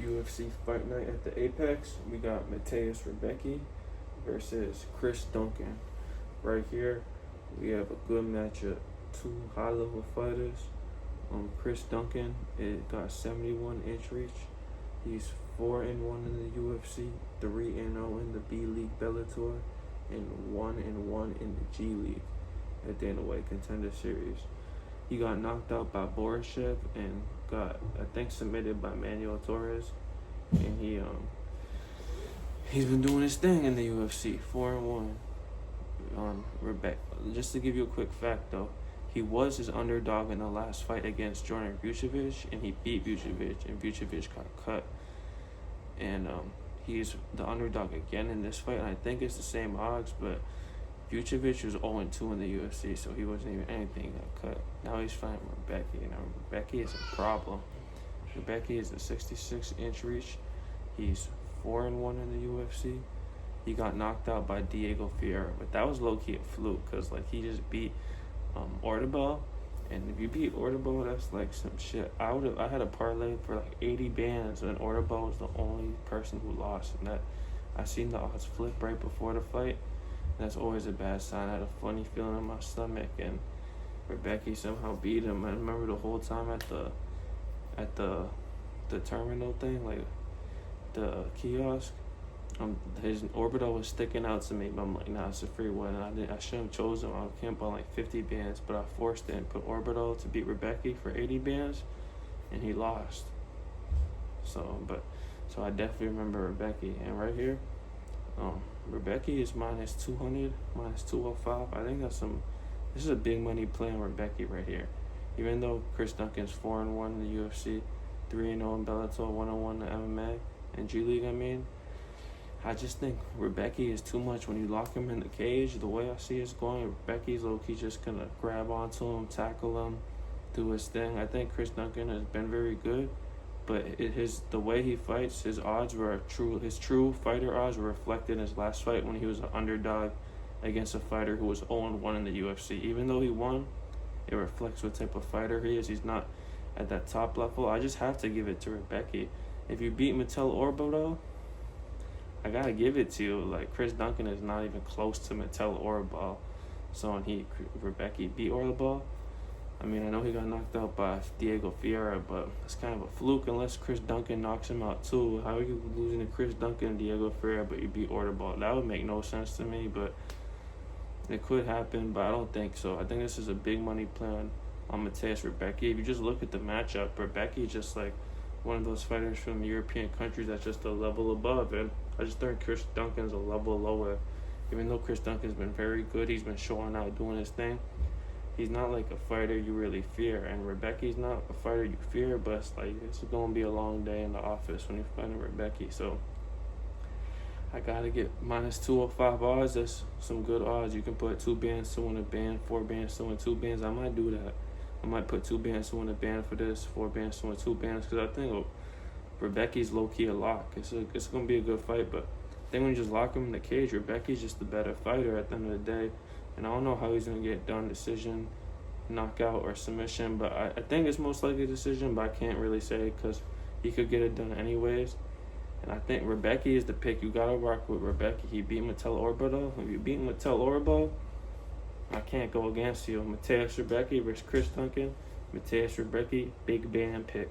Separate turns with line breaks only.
UFC Fight Night at the Apex. We got Mateusz Rebecki versus Chris Duncan. Right here, we have a good matchup. Two high-level fighters. Chris Duncan, it got 71-inch reach. He's 4-1 in the UFC, 3-0 in the B League Bellator, and 1-1 in the G League at Dana White Contender Series. He got knocked out by Borishev and got, I think, submitted by Manuel Torres. And he's been doing his thing in the UFC, 4-1. Rebecca. Just to give you a quick fact, though, he was his underdog in the last fight against Jordan Vucevic, and he beat Vucevic, and Vucevic got cut. And he's the underdog again in this fight, and I think it's the same odds, but Vucevic was 0-2 in the UFC, so he wasn't even anything got cut. Now he's fighting Rebecki. Now Rebecki is a problem. Rebecki is a 66-inch reach. He's 4-1 in the UFC. He got knocked out by Diego Ferreira, but that was low-key a fluke, because like he just beat Ortebel, and if you beat Ortebel, that's like some shit. I had a parlay for like 80 bands, and Ortebel was the only person who lost, and that I seen the odds flip right before the fight. That's always a bad sign. I had a funny feeling in my stomach, and Rebecki somehow beat him. I remember the whole time at the terminal thing, like the kiosk, his orbital was sticking out to me, but I'm like, nah, it's a free win. And I should have chosen him. I can't buy like 50 bands, but I forced it and put orbital to beat Rebecki for 80 bands, and he lost. So I definitely remember Rebecki. And right here, Rebecki is minus 200, minus 205. I think this is a big money play on Rebecki right here. Even though Chris Duncan's 4-1 in the UFC, 3-0 in Bellator, 1-1 in the MMA, and G League, I just think Rebecki is too much. When you lock him in the cage, the way I see it's going, Rebecki's low-key just going to grab onto him, tackle him, do his thing. I think Chris Duncan has been very good, but the way he fights, his true fighter odds were reflected in his last fight when he was an underdog against a fighter who was 0-1 in the UFC. Even though he won, it reflects what type of fighter he is. He's not at that top level. I just have to give it to Rebecki. If you beat Mattel Orbo, though, I gotta give it to you. Like, Chris Duncan is not even close to Mattel Orbo. So when Rebecki beat Orbo, I know he got knocked out by Diego Ferreira, but it's kind of a fluke unless Chris Duncan knocks him out too. How are you losing to Chris Duncan and Diego Ferreira, but you beat Orbo? That would make no sense to me, but it could happen, but I don't think so. I think this is a big money plan on Mateusz Rebecki. If you just look at the matchup, Rebecki is just like one of those fighters from European countries that's just a level above, and I just think Chris Duncan's a level lower. Even though Chris Duncan's been very good, he's been showing out, doing his thing. He's not like a fighter you really fear, and Rebecki's not a fighter you fear, but it's like, it's going to be a long day in the office when you're fighting Rebecki. So I got to get minus 205 odds. That's some good odds. You can put 2 bands to win a band, 4 bands to win 2 bands. I might do that. I might put 2 bands to win a band for this, 4 bands to win 2 bands, because I think Rebecki's low-key a lock. It's going to be a good fight, but I think when you just lock him in the cage, Rebecki's just the better fighter at the end of the day. And I don't know how he's going to get done, decision, knockout, or submission, but I think it's most likely a decision, but I can't really say because he could get it done anyways. And I think Rebecki is the pick. You got to rock with Rebecki. He beat Mattel Orbo, though. If you beat Mattel Orbo, I can't go against you. Mateusz Rebecki versus Chris Duncan. Mateusz Rebecki, big band pick.